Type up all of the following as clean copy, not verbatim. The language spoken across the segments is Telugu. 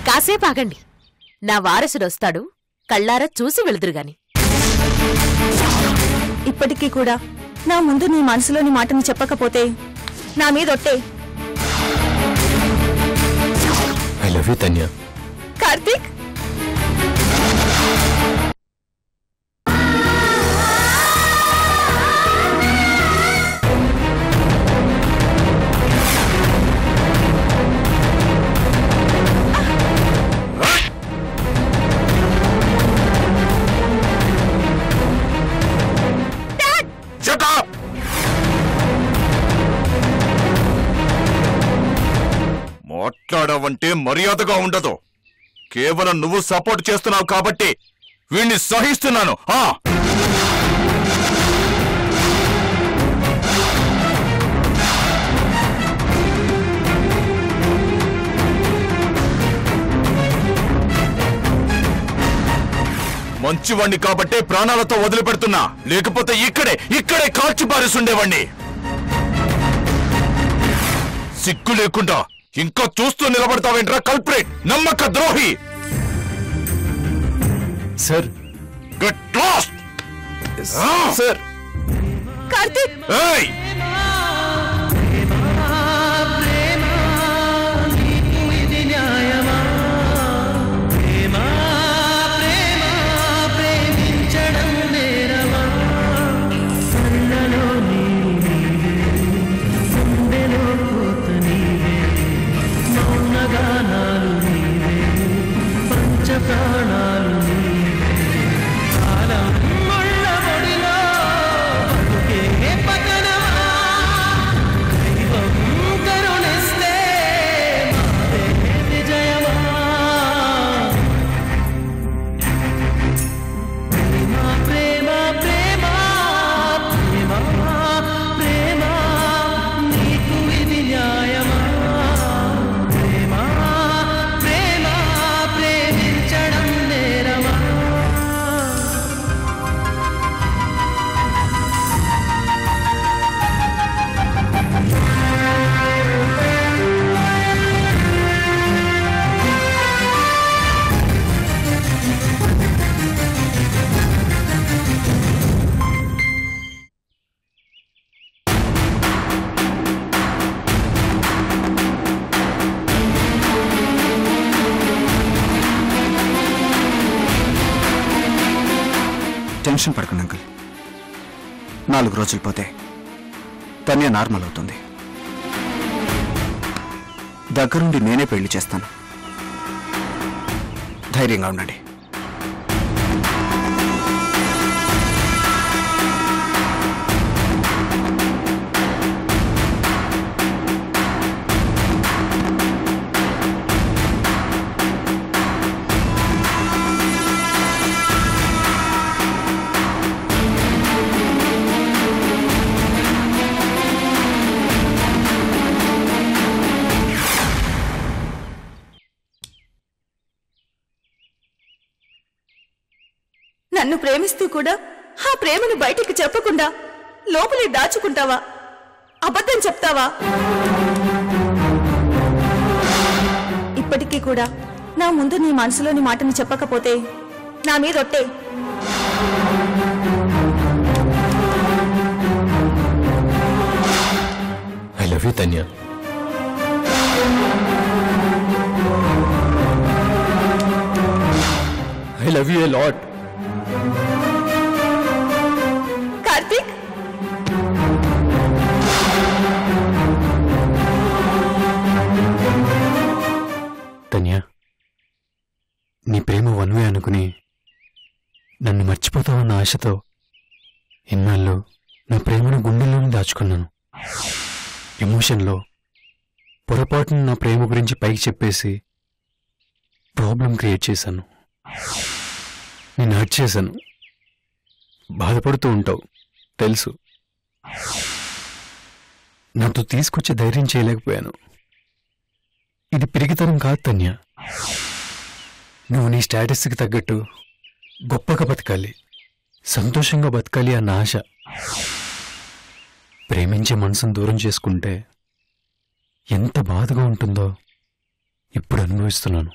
కాసేపు ఆగండి. నా వారసుడొస్తాడు, కళ్ళారా చూసి వెళుదురుగాని. ఇప్పటికీ కూడా నా ముందు నీ మనసులోని మాటను చెప్పకపోతే నా మీదొట్టే. I love you Tanya. Karthik, మాట్లాడవంటే మర్యాదగా ఉండదు. కేవలం నువ్వు సపోర్ట్ చేస్తున్నావు కాబట్టి వీణ్ణి సహిస్తున్నాను. మంచివాణ్ణి కాబట్టే ప్రాణాలతో వదిలిపెడుతున్నా, లేకపోతే ఇక్కడే కాల్చి పారేసుండేవాణ్ణి. సిగ్గు లేకుండా ఇంకా చూస్తూ నిలబడతావేంట్రా కల్ప్రేట్, నమ్మక ద్రోహి. Sir, get lost. Sir. Karthik, ఏయ్, టెన్షన్ పడకండి అంకుల్. 4 రోజులు పోతే తన్య నార్మల్ అవుతుంది. దగ్గరుండి నేనే పెళ్లి చేస్తాను. ధైర్యంగా ఉండండి. నన్ను ప్రేమిస్తూ కూడా ఆ ప్రేమను బయటికి చెప్పకుండా లోపలే దాచుకుంటావా? అబద్ధం చెప్తావా? ఇప్పటికీ కూడా నా ముందు నీ మనసులోని మాటను చెప్పకపోతే నా మీదొట్టే. I love you Tanya. I love you a lot. Karthik, Tanya, నీ ప్రేమ వన్వే అనుకుని నన్ను మర్చిపోతావన్న ఆశతో ఇన్నాళ్ళు నా ప్రేమను గుండెల్లోనే దాచుకున్నాను. ఎమోషన్లో పొరపాటున నా ప్రేమ గురించి పైకి చెప్పేసి ప్రాబ్లం క్రియేట్ చేశాను. నేను హర్ట్ చేశాను. బాధపడుతూ ఉంటావు తెలుసు. నాతో తీసుకొచ్చే ధైర్యం చేయలేకపోయాను. ఇది పిరిగితనం కాదు తన్య. నువ్వు నీ స్టేటస్కి తగ్గట్టు గొప్పగా బతకాలి, సంతోషంగా బతకాలి అన్న ఆశ. ప్రేమించే మనసును దూరం చేసుకుంటే ఎంత బాధగా ఉంటుందో ఇప్పుడు అనుభవిస్తున్నాను.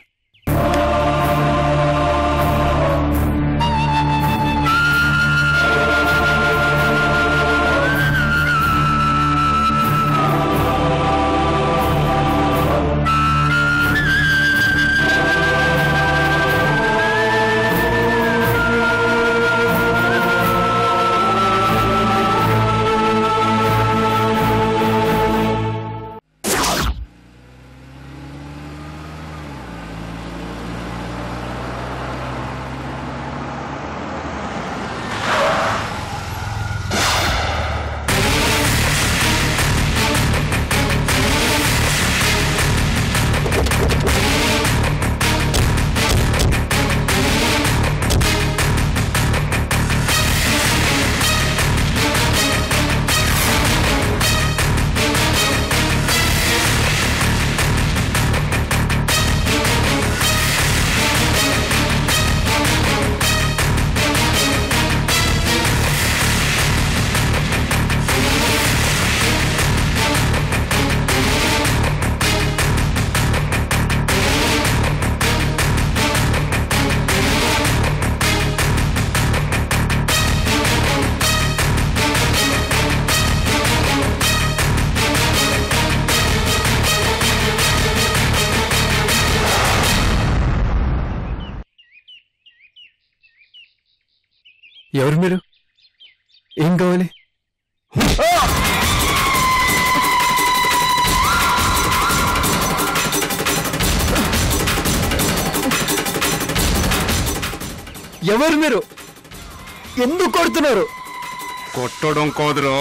ఎవరు మీరు? ఏం కావాలి? ఎవరు మీరు? ఎందుకు కొడుతున్నారు? కొట్టడం కాదురా,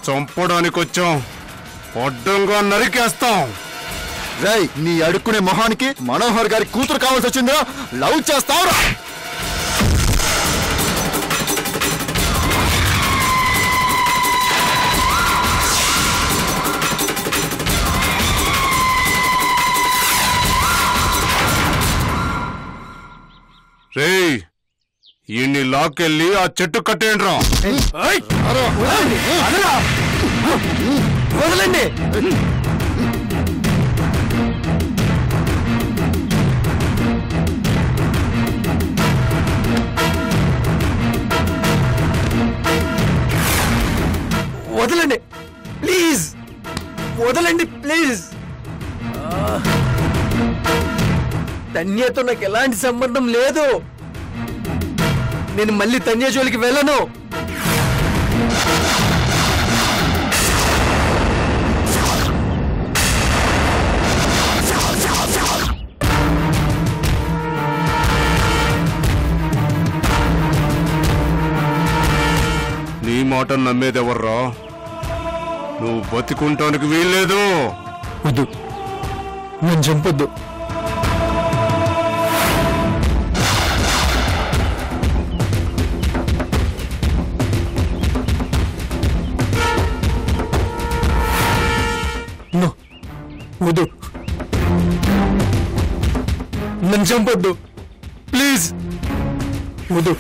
చంపడానికి వచ్చాం. అడ్డంగా నరికేస్తాం. రై, నీ అడుక్కునే మొహానికి మనోహర్ గారి కూతురు కావాల్సి వచ్చిందా? లవ్ చేస్తావురా? రేయ్, ఇన్ని లాక్కెళ్ళి ఆ చెట్టు కట్టేయండిరా. వదలండి. వదలండి ప్లీజ్, వదలండి ప్లీజ్. తన్యతో నాకు ఎలాంటి సంబంధం లేదు. నేను మళ్ళీ తన్య జోలికి వెళ్ళను. నీ మాట నమ్మేదెవర్రా? నువ్వు బతికుంటానికి వీల్లేదు. వద్దు, నన్ను చంపొద్దు. వద్దు, నన్ను చంపొద్దు ప్లీజ్. వద్దు.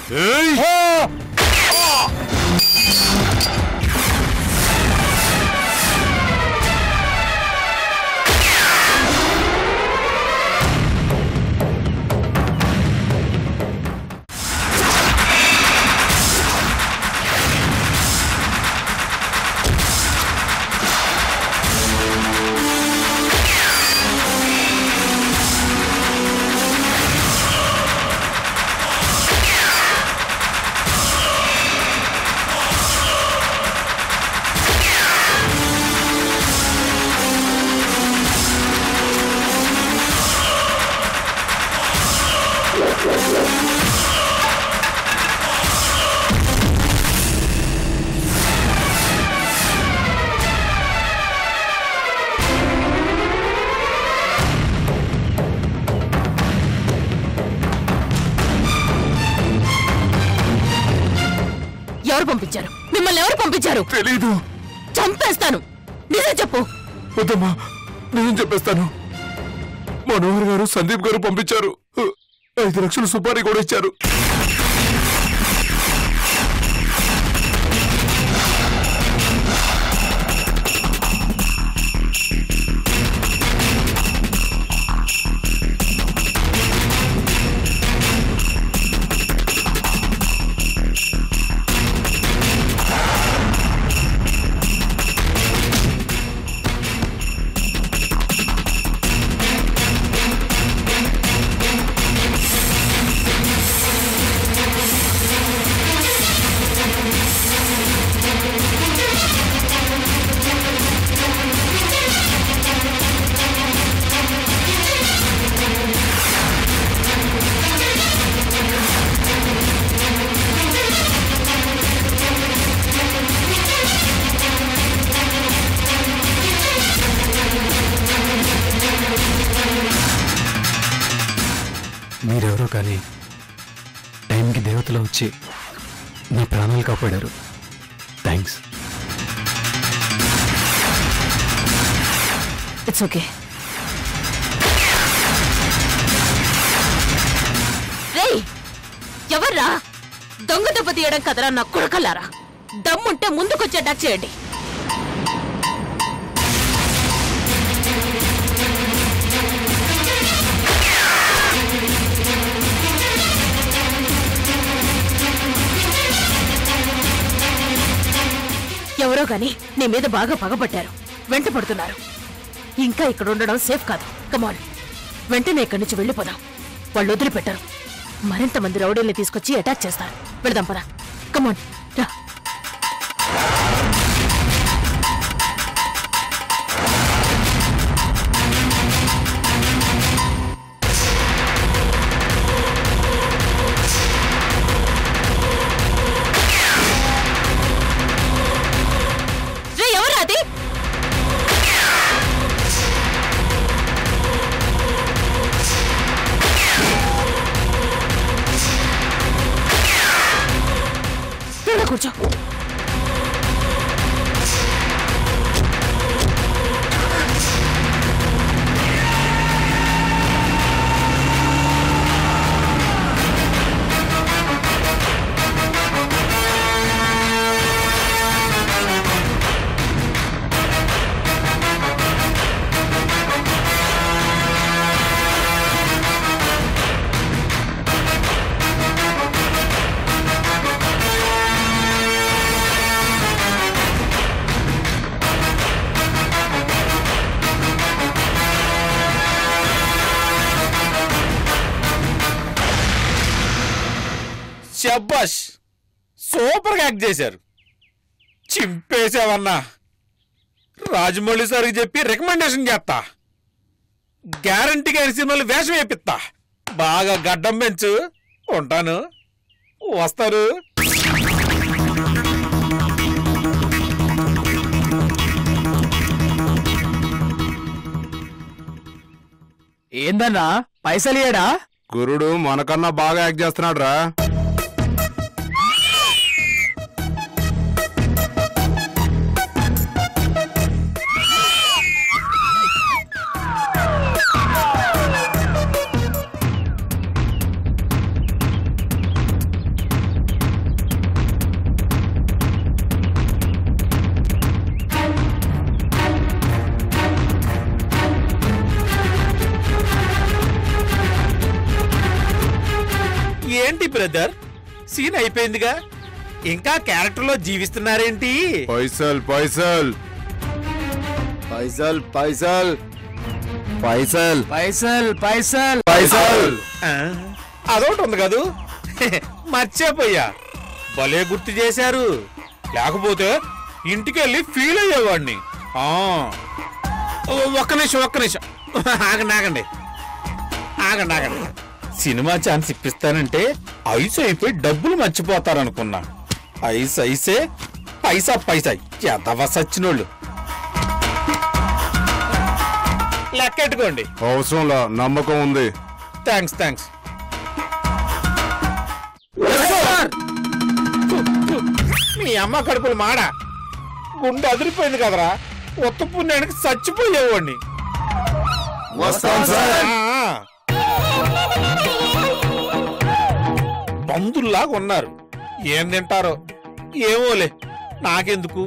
ఎవరు పంపించారు? మిమ్మల్ని ఎవరు పంపించారు? తెలీదు. చంపేస్తాను. నిజం చెప్పు. వద్దమ్మా, నిజం చెప్పేస్తాను. మనోహర్ గారు, సందీప్ గారు పంపించారు. 5 లక్షలు సుపారీ కూడా ఇచ్చారు. మీరెవరో కానీ టైంకి దేవతలు వచ్చి నా ప్రాణాలు కాపాడారు. థ్యాంక్స్. It's okay. రేయ్, ఎవర్రా దొంగ దెబ్బ తీయడం కదరా నా కొడుకల్లారా? దమ్ముంటే ముందుకొచ్చి అటాక్ చేయండి. ఎవరో గాని నీ మీద బాగా పగబట్టారు, వెంట పడుతున్నారు. ఇంకా ఇక్కడ ఉండడం సేఫ్ కాదు. కమాన్, వెంటనే ఇక్కడి నుంచి వెళ్ళిపోదాం. వాళ్ళు వదిలిపెట్టరు. మరింత మంది రౌడీల్ని తీసుకొచ్చి అటాక్ చేస్తారు. వెళదాం పదా. కమాన్ రా. ఎవరా అది? కూర్చో. శబ్బాష్, సూపర్ గా యాక్ట్ చేశారు. చింపేసావన్నా. రాజమౌళి సార్కి చెప్పి రికమెండేషన్ చేస్తా. గ్యారంటీగా సినిమాలు వేషం వేపిస్తా. బాగా గడ్డం పెంచు. ఉంటాను, వస్తారు. ఏందన్నా పైసలియడా? గురుడు మనకన్నా బాగా యాక్ట్ చేస్తున్నాడు రా. ఏంటి బ్రదర్, సీన్ అయిపోయిందిగా, ఇంకా క్యారెక్టర్ లో జీవిస్తున్నారేంటి? పైసల్ పైసల్ పైసల్ పైసల్ పైసల్ పైసల్ పైసల్ పైసల్. అదొకటి ఉంది కదూ, మర్చిపోయా. భలే గుర్తు చేశారు. లేకపోతే ఇంటికెళ్ళి ఫీల్ అయ్యేవాడిని. ఒక్క నిమిషం ఆగండి ఆగండి ఆగండి ఆగండి. సినిమా ఛాన్స్ ఇప్పిస్తానంటే ఐస్ అయిపోయి డబ్బులు మర్చిపోతారనుకున్నా. ఐస్ ఐసే, పైసా పైసా. ఎదవ సచ్చినోళ్ళు. లెక్కెట్టుకోండి. అవసరంలా, నమ్మకం ఉంది. థ్యాంక్స్. మీ అమ్మ కడుపులు మాడ. గుండె అదిరిపోయింది కదరా. ఒత్త పుణ్యానికి చచ్చిపోయేవాడిని. పందుల్లాగా ఉన్నారు. ఏం తింటారో ఏమోలే, నాకెందుకు.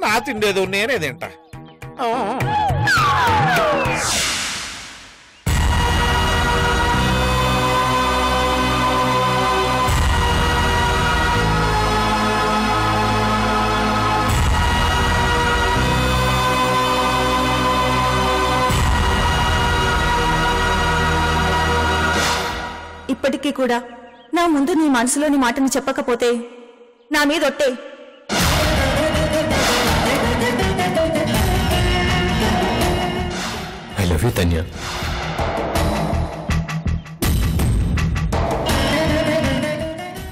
నా తిండేదో నేనే తింటా. ఇప్పటికీ కూడా నా ముందు నీ మనసులోని మాటను చెప్పకపోతే నా మీద ఒట్టే. I love you Tanya.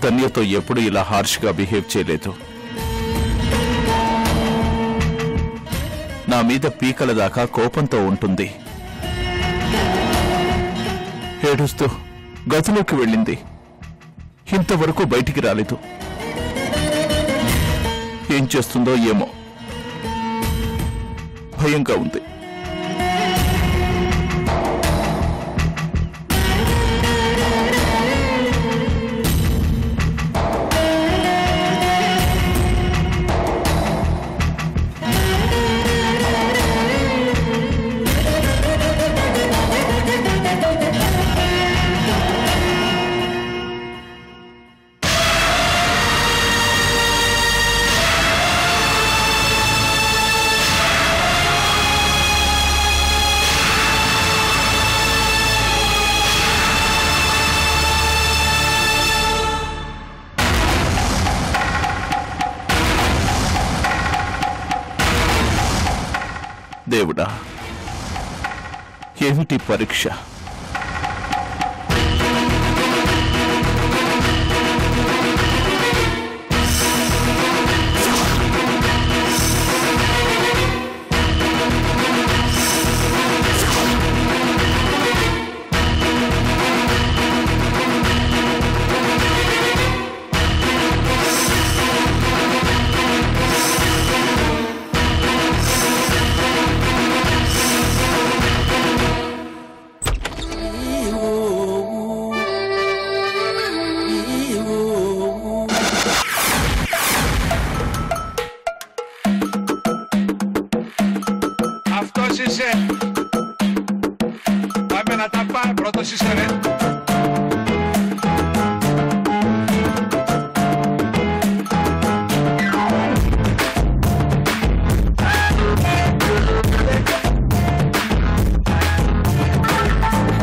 తన్యతో ఎప్పుడు ఇలా హార్ష్గా బిహేవ్ చేయలేదు. నా మీద పీకల దాకా కోపంతో ఉంటుంది. ఏడుస్తూ గదిలోకి వెళ్ళింది. ఇంతవరకు బయటికి రాలేదు. ఏం చేస్తుందో ఏమో, భయంగా ఉంది. దేవుడా, ఏమిటి పరీక్ష? Πάμε να τα πάμε, πρώτος είσαι ρε.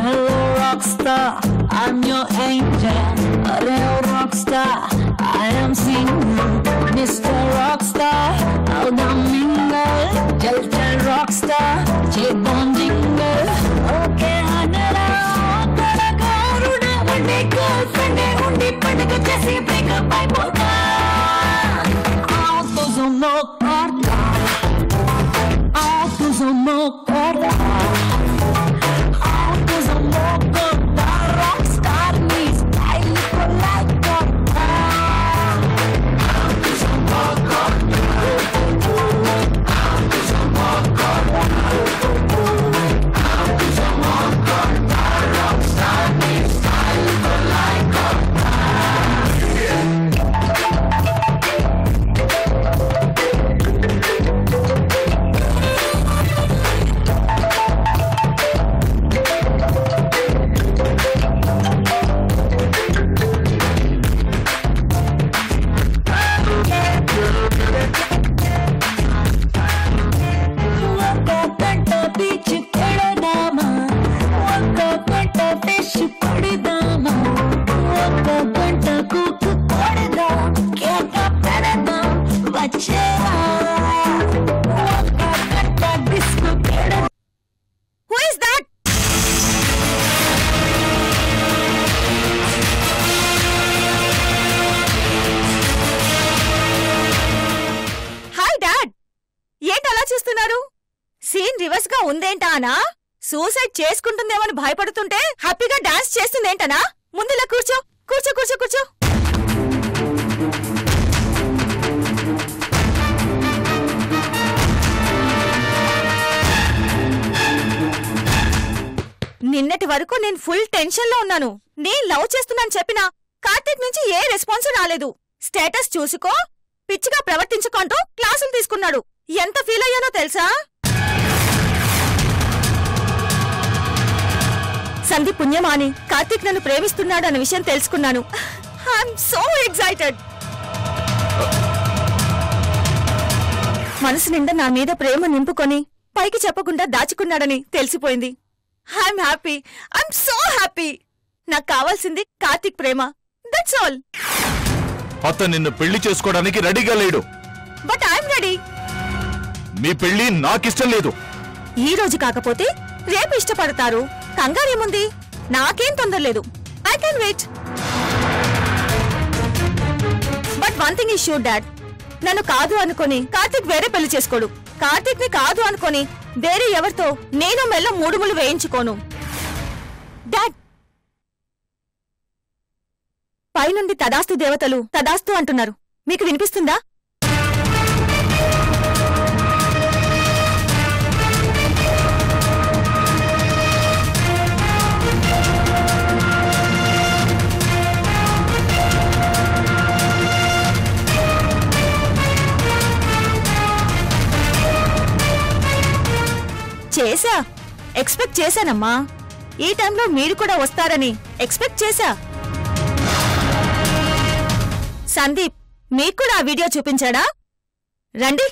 Hello rockstar, I'm your angel. Hello rockstar, I am single. Mr. Rockstar, how the mingle. Delta rockstar, check on jingle. Okay, Hanara, Okara Garuda, one day girlfriend, undi pandaga chesi break up by boga. Autos on no corta, autos on no corta. Rockstar me style like corta. Who is that? Hi dad, ఏంటి అలా చూస్తున్నారు? సీన్ రివర్స్ గా ఉందేంటానా? సూసైడ్ చేసుకుంటుందేమని భయపడుతుంటే హ్యాపీగా డాన్స్ చేస్తుందేంటనా? ముందులా కూర్చో కూర్చో కూర్చో కూర్చో. నిన్నటి వరకు నేను ఫుల్ టెన్షన్ లో ఉన్నాను. నేను లవ్ చేస్తున్నాను చెప్పినా కార్తీక్ నుంచి ఏ రెస్పాన్స్ రాలేదు. స్టేటస్ చూసుకో, పిచ్చిగా ప్రవర్తించుకుంటూ క్లాసులు తీసుకున్నాడు. ఎంత ఫీల్ అయ్యానో తెలుసా? సంధి పుణ్యమాని కార్తీక్ నన్ను ప్రేమిస్తున్నాడు అన్న విషయం తెలుసుకున్నాను. I'm so excited. మనసు నిండా నా మీద ప్రేమ నింపుకొని పైకి చెప్పకుండా దాచుకున్నాడని తెలిసిపోయింది. I'm happy, I'm so happy. నాకు కావాల్సింది కార్తీక్ ప్రేమ, దట్స్ ఆల్. అతను నిన్ను పెళ్లి చేసుకోవడానికి రెడీగా లేడు. But I'm ready. మీ పెళ్లి నాకిష్టం లేదు. ఈ రోజు కాకపోతే రేపు ఇష్టపడతారు. కంగారేముంది? నాకేం తొందర లేదు. I can wait. But one thing is sure dad, నన్ను కాదు అనుకొని కార్తీక్ వేరే పెళ్లి చేసుకోడు. కార్తీక్ ని కాదు అనుకొని వేరే ఎవరితో నేను మెల్ల మూడుములు వేయించుకోను. డాడ్, పైనుండి తదాస్తు దేవతలు తదాస్తు అంటున్నారు. మీకు వినిపిస్తుందా? చేశా, ఎక్స్పెక్ట్ చేశానమ్మా. ఈ టైంలో మీరు కూడా వస్తారని ఎక్స్పెక్ట్ చేశా. సందీప్ మీకు కూడా ఆ వీడియో చూపించాడా? రండి.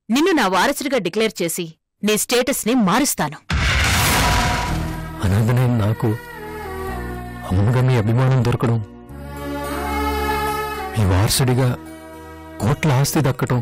నిన్ను నా వారసుడిగా డిక్లేర్ చేసి నీ స్టేటస్ ని మారుస్తాను. అనాథనైన నాకు అమ్మగా మీ అభిమానం దొరకడం, మీ వారసుడిగా కోట్ల ఆస్తి దక్కటం